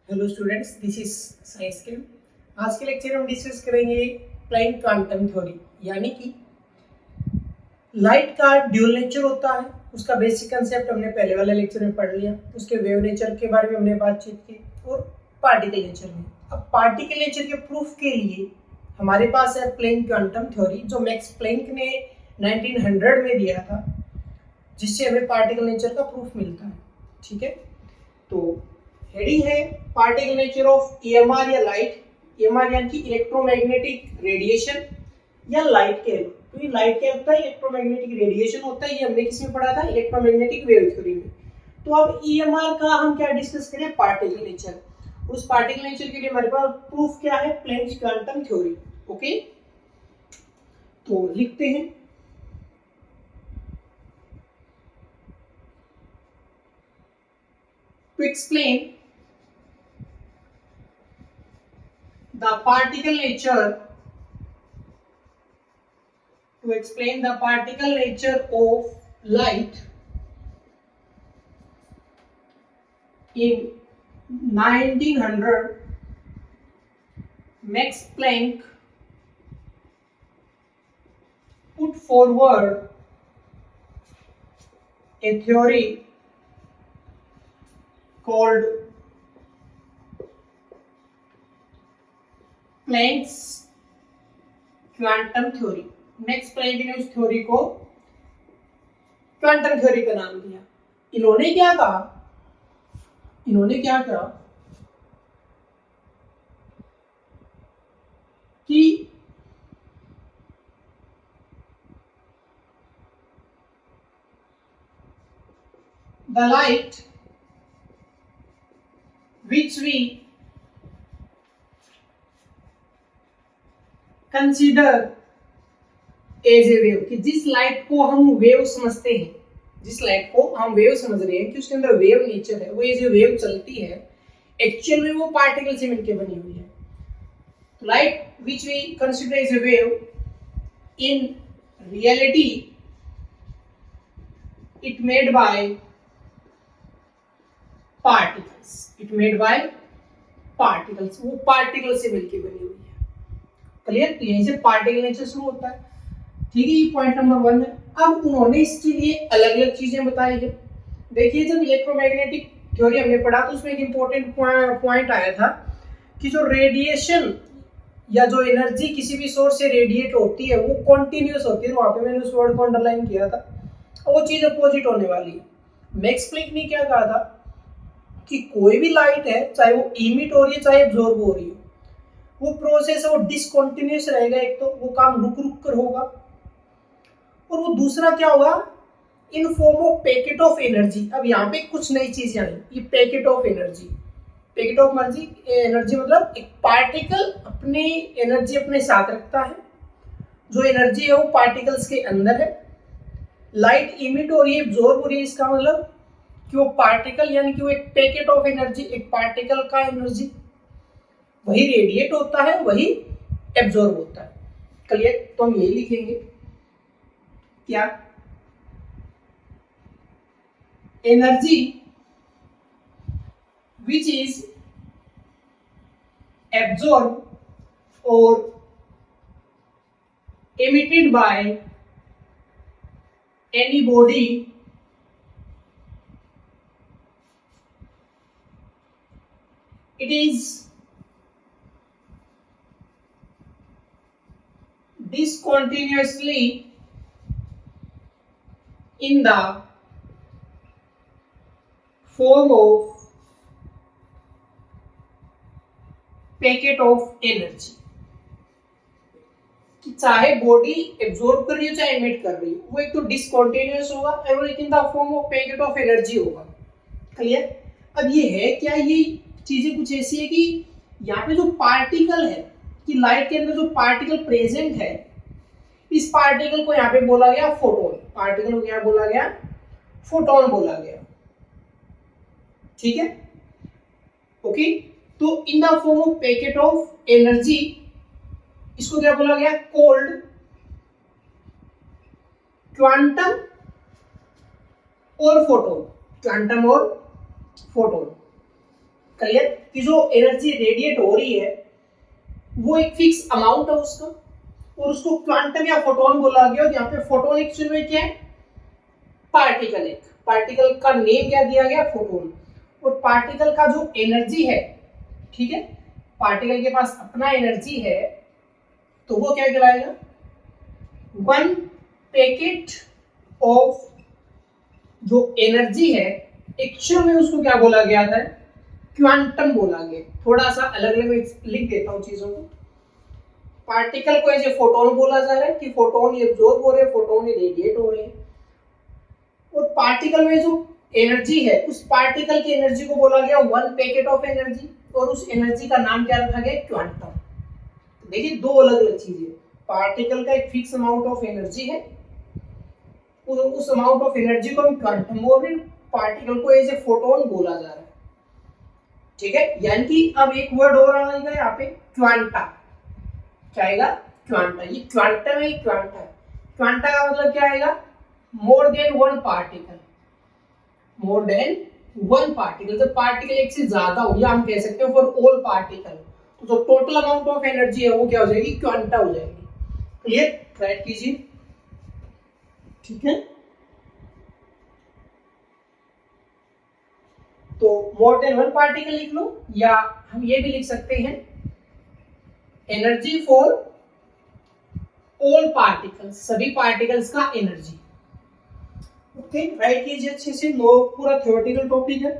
Hello students, this is science के। आज के लेक्चर में हम डिस्कस करेंगे प्लैंक क्वांटम थ्योरी, यानी कि लाइट का ड्यूल नेचर होता है। उसका बेसिक कंसेप्ट हमने पहले वाले लेक्चर में पढ़ लिया। उसके वेव नेचर के बारे में हमने बातचीत की और पार्टिकल नेचर में। अब पार्टिकल नेचर के प्रूफ के लिए हमारे पास है प्लैंक क्वांटम थ्योरी, जो मैक्स प्लैंक ने 1900 में दिया था, जिससे हमें पार्टिकल नेचर का प्रूफ मिलता है। ठीक है, तो हेडिंग है पार्टिकल नेचर ऑफ ईएमआर या लाइट। ईएमआर यानी कि इलेक्ट्रोमैग्नेटिक रेडिएशन या लाइट के, तो ये लाइट क्या होता है? इलेक्ट्रोमैग्नेटिक रेडिएशन होता है। ये हमने किसमें पढ़ा था? इलेक्ट्रोमैग्नेटिक वेव थ्योरी में। तो अब ईएमआर का हम क्या डिस्कस करें? Particle nature. उस पार्टिकल नेचर के लिए हमारे पास प्रूफ क्या है? Planck quantum theory. ओके, तो लिखते हैं। To explain the particle nature, of light in 1900, Max Planck put forward a theory called Planck's quantum theory. Max Planck ने उस थ्योरी को क्वांटम थ्योरी का नाम दिया। इन्होंने क्या कहा कि the light which we consider as a wave, कि जिस लाइट को हम वेव समझते हैं, जिस लाइट को हम वेव समझ रहे हैं कि उसके अंदर वेव नेचर है, वो एज ए वेव चलती है, एक्चुअल में वो पार्टिकल से मिलकर बनी हुई है। Light which we consider as a wave, in reality it made by particles, वो पार्टिकल से मिलकर बनी हुई है। क्लियर? तो यहीं से पार्टिकल नेचर शुरू होता है। ठीक है, ये पॉइंट नंबर 1 है। अब उन्होंने इसके लिए अलग अलग चीजें बताई है। देखिए, जब इलेक्ट्रोमैग्नेटिक थ्योरी हमने पढ़ा तो उसमें एक इंपॉर्टेंट पॉइंट आया था कि जो रेडिएशन या जो एनर्जी किसी भी सोर्स से रेडिएट होती है वो कॉन्टिन्यूस होती है। वहां पे मैंने उस वर्ड को अंडरलाइन किया था, वो चीज अपोजिट होने वाली है। मैक्स प्लैंक ने क्या कहा था कि कोई भी लाइट है, चाहे वो इमिट हो रही है चाहे एब्जॉर्ब हो रही हो, वो प्रोसेस है वो डिसकंटिन्यूअस रहेगा। एक तो वो काम रुक रुक कर होगा, और वो दूसरा क्या होगा? In form of packet of energy. अब यहाँ पे कुछ नई चीजें आई, ये packet of energy. Packet of energy मतलब एक पार्टिकल अपनी एनर्जी अपने साथ रखता है। जो एनर्जी है वो पार्टिकल्स के अंदर है। लाइट इमिट हो रही है, एब्जॉर्ब हो रही है, इसका मतलब कि वो पार्टिकल यानी कि वो एक पैकेट ऑफ एनर्जी, एक पार्टिकल का एनर्जी वही रेडिएट होता है, वही एब्जॉर्ब होता है। क्लियर? तो हम यही लिखेंगे क्या? Energy which is absorbed or emitted by any body it is discontinuously in the form of packet of energy. कि चाहे बॉडी एब्जॉर्ब कर रही हो चाहे एमिट कर रही हो, वो एक तो डिसकंटिन्यूअस होगा और एक in the form of packet of energy होगा। क्लियर? अब ये है क्या? ये चीजें कुछ ऐसी है कि यहाँ पे जो पार्टिकल है, कि लाइट के अंदर जो पार्टिकल प्रेजेंट है, इस पार्टिकल को यहाँ पे बोला गया फोटोन। पार्टिकल को क्या बोला गया? फोटोन बोला गया। ठीक है, ओके। तो in the form of packet of energy, इसको क्या बोला गया? कोल्ड क्वांटम और फोटोन। क्वांटम और फोटोन। क्लियर कि जो एनर्जी रेडिएट हो रही है वो एक फिक्स अमाउंट है उसका, और उसको क्वांटम या फोटोन बोला गया। और यहाँ पे फोटोन एक्चुअल में क्या है, पार्टिकल। एक पार्टिकल का नेम क्या दिया गया, फोटोन। और पार्टिकल का जो एनर्जी है, ठीक है, पार्टिकल के पास अपना एनर्जी है, तो वो क्या कहलाएगा, 1 पैकेट ऑफ जो एनर्जी है एक्चुअल में उसको क्या बोला गया था, क्वांटम बोला गया। थोड़ा सा अलग अलग लिख देता हूं चीजों को। पार्टिकल को ऐसे फोटोन बोला जा रहा है कि फोटोन ये एब्जॉर्ब हो रहे हैं, फोटोन ये रेडिएट हो रहे हैं। और पार्टिकल में जो एनर्जी है उस पार्टिकल की एनर्जी को बोला गया 1 पैकेट ऑफ एनर्जी, और उस एनर्जी का नाम क्या रखा गया, क्वांटम। देखिए दो अलग अलग चीजें, पार्टिकल का एक फिक्स अमाउंट ऑफ एनर्जी है, उस अमाउंट ऑफ एनर्जी को हम क्वांटम बोल रहे हैं, पार्टिकल को एज ए फोटोन बोला जा रहा है। ठीक है, यानी कि अब एक वर्ड और आएगा यहाँ पे, क्वांटा। क्या आएगा, क्वांटा। ये क्वांटम है, क्वांटा है। क्वांटा का मतलब क्या आएगा, more than 1 particle. More than 1 particle, जब पार्टिकल एक से ज्यादा हो, या हम कह सकते हैं फॉर ऑल पार्टिकल, तो जो टोटल अमाउंट ऑफ एनर्जी है वो क्या हो जाएगी, क्वांटा हो जाएगी। क्लियर, राइट कीजिए। ठीक है, तो मोर देन 1 पार्टिकल लिख लो, या हम ये भी लिख सकते हैं एनर्जी फॉर ऑल पार्टिकल्स, सभी पार्टिकल्स का एनर्जी। ओके, राइट कीजिए अच्छे से। नो पूरा थ्योरेटिकल टॉपिक है।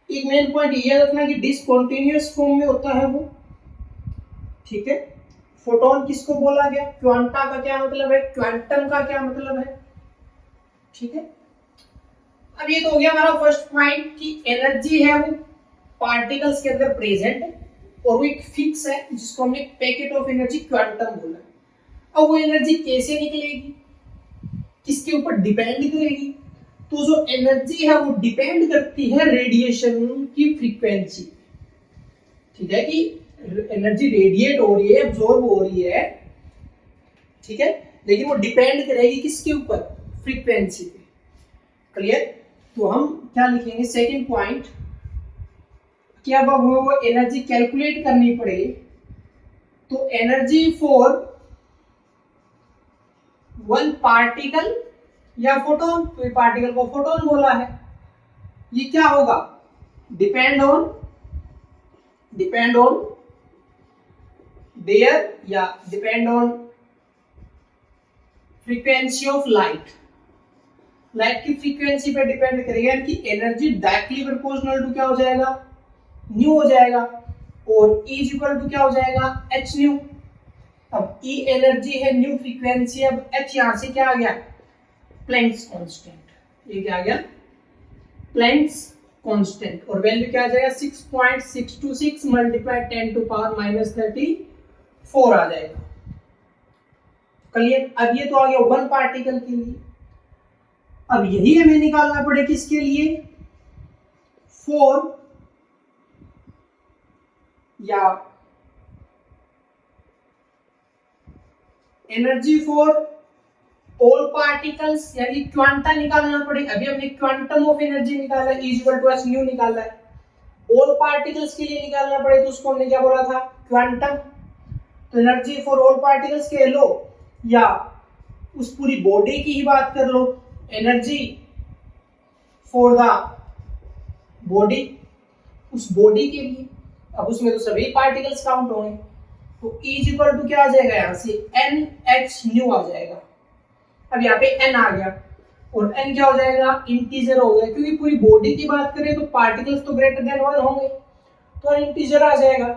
एक मेन पॉइंट ये रखना कि डिसकंटीन्यूअस फॉर्म में होता है वो। ठीक है, फोटोन किसको बोला गया, क्वांटा का क्या मतलब है, क्वांटम का क्या मतलब है। ठीक है, अब ये तो हो गया हमारा फर्स्ट पॉइंट कि एनर्जी है वो पार्टिकल्स के अंदर प्रेजेंट है, और वो एक फिक्स है जिसको हमने पैकेट ऑफ एनर्जी क्वांटम बोला। अब वो एनर्जी कैसे निकलेगी, किसके ऊपर डिपेंड करेगी, तो जो एनर्जी है वो डिपेंड करती है रेडिएशन की फ्रीक्वेंसी। ठीक है, कि एनर्जी रेडिएट हो रही है, एब्जॉर्ब हो रही है, ठीक है, लेकिन वो डिपेंड करेगी किसके ऊपर, फ्रीक्वेंसी पे। क्लियर, तो हम क्या लिखेंगे, सेकंड पॉइंट, कि अब वो एनर्जी कैलकुलेट करनी पड़े, तो एनर्जी फॉर 1 पार्टिकल या फोटोन, तो पार्टिकल को फोटोन बोला है, ये क्या होगा, डिपेंड ऑन देयर, या depend on frequency of light. Light की फ्रीक्वेंसी पे डिपेंड करेगा, यानी कि एनर्जी डायरेक्टली प्रोपोर्शनल टू क्या हो जाएगा, न्यू हो जाएगा, और E इज इक्वल टू क्या हो जाएगा, h न्यू। अब E एनर्जी है, न्यू फ्रीक्वेंसी, अब h यहां से क्या आ गया, प्लैंक्स कांस्टेंट। ये क्या आ गया, प्लैंक्स कांस्टेंट, और वैल्यू क्या आ जाएगा, 6.626 मल्टीप्लाई 10 टू पावर -34 आ जाएगा। क्लियर, अब ये तो आ गया 1 पार्टिकल के लिए। अब यही हमें निकालना पड़े किसके लिए, 4 या एनर्जी फॉर ऑल पार्टिकल्स, यानी क्वांटा निकालना पड़े। अभी हमने क्वांटम ऑफ एनर्जी निकाला, E equal to h nu निकाला है। ऑल पार्टिकल्स के लिए निकालना पड़े तो उसको हमने क्या बोला था, क्वांटम। तो एनर्जी फॉर ऑल पार्टिकल्स के लो, या उस पूरी बॉडी की ही बात कर लो, एनर्जी फॉर द बॉडी, उस बॉडी के लिए। अब उसमें तो सभी पार्टिकल्स काउंट होंगे, तो E इक्वल टू क्या आ जाएगा, यहां से NH न्यू आ जाएगा। अब यहाँ पे N आ गया, और N क्या हो जाएगा, इंटीजर हो गया, क्योंकि पूरी बॉडी की बात करें तो पार्टिकल्स तो ग्रेटर देन 1 होंगे, तो इंटीजर आ जाएगा।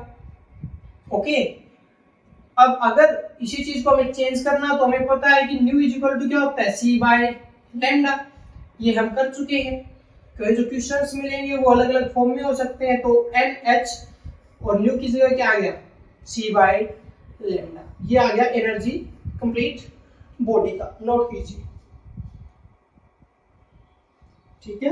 ओके, अब अगर इसी चीज को हमें चेंज करना, तो हमें पता है कि न्यू इज इक्वल टू क्या होता है, C/λ। ये हम कर चुके हैं, तो जो क्वेश्चंस मिलेंगे वो अलग अलग फॉर्म में हो सकते हैं। तो NH और न्यू की जगह क्या आ गया, C/λ। ये आ गया एनर्जी कंप्लीट बॉडी का, नोट कीजिए। ठीक है,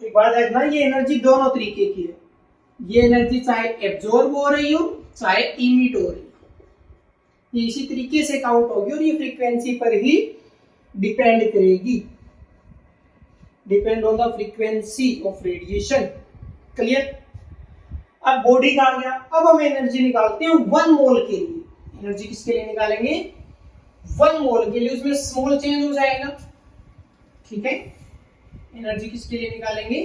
एक बात देखना, ये एनर्जी दोनों तरीके की है। ये एनर्जी चाहे एब्जॉर्ब हो रही हो चाहे इमिट हो रही हो, ये इसी तरीके से काउंट होगी, और ये फ्रीक्वेंसी पर ही डिपेंड करेगी, depend on the frequency of radiation. Clear? अब बॉडी का आ गया। अब हम एनर्जी निकालते हैं 1 मोल के लिए। एनर्जी किसके लिए निकालेंगे? 1 मोल के लिए। उसमें स्मॉल चेंज हो जाएगा, ठीक है। एनर्जी किसके लिए निकालेंगे?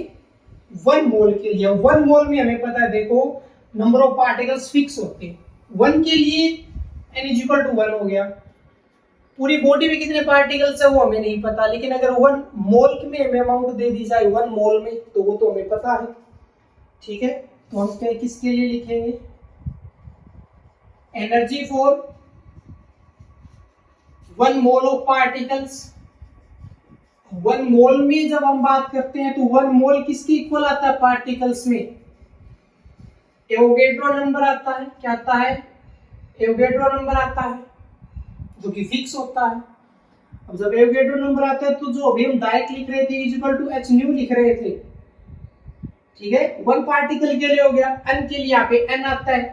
1 मोल के लिए। 1 मोल में हमें पता है, देखो नंबर ऑफ पार्टिकल्स फिक्स होते हैं। 1 के लिए n इक्वल टू 1 हो गया। पूरी बॉडी में कितने पार्टिकल्स है वो हमें नहीं पता, लेकिन अगर 1 मोल में हमें अमाउंट दे दी जाए 1 मोल में, तो वो तो हमें पता है, ठीक है। तो हम क्या किसके लिए लिखेंगे? Energy for 1 mole of particles. 1 मोल में जब हम बात करते हैं तो 1 मोल किसके इक्वल आता है पार्टिकल्स में? एवोगैड्रो नंबर आता है। क्या आता है? एवोगैड्रो नंबर आता है, जो कि फिक्स होता है। अब जब एवोगैड्रो नंबर आता है तो जो अभी हम डायरेक्ट लिख रहे थे इक्वल टू h न्यू लिख रहे थे, ठीक है। 1 पार्टिकल के लिए हो गया, n के लिए यहाँ पे n आता है।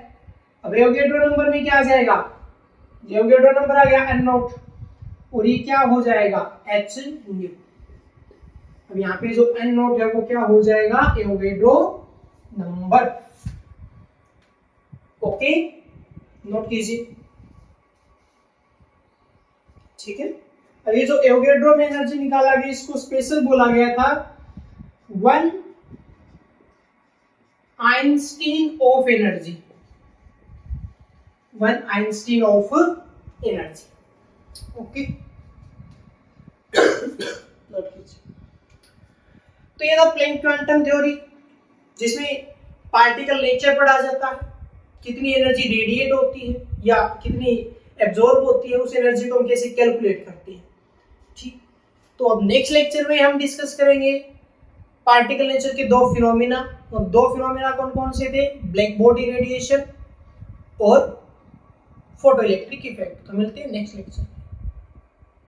अब एवोगैड्रो नंबर में क्या आ जाएगा? एवोगैड्रो नंबर आ गया n नॉट, और ये क्या हो जाएगा? h new. अब यहाँ पे जो n नॉट है वो क्या हो जाएगा? Avogadro number. ओके, नोट कीजिए, ठीक है। अब ये जो एवोगैड्रो में एनर्जी निकाला गया, इसको स्पेशल बोला गया था 1 Einstein of energy. 1 Einstein of energy. Okay, तो ये था प्लैंक क्वांटम थ्योरी, जिसमें पार्टिकल नेचर पढ़ा जाता है, कितनी एनर्जी रेडिएट होती है या कितनी एब्जॉर्ब होती है, उस एनर्जी को हम कैसे कैलकुलेट करते हैं, ठीक। तो अब नेक्स्ट लेक्चर में हम डिस्कस करेंगे पार्टिकल नेचर के 2 फिनोमिना, और 2 फिनोमिना कौन कौन से थे? ब्लैक बॉडी रेडिएशन और फोटो इलेक्ट्रिक इफेक्ट। तो मिलते हैं नेक्स्ट लेक्चर।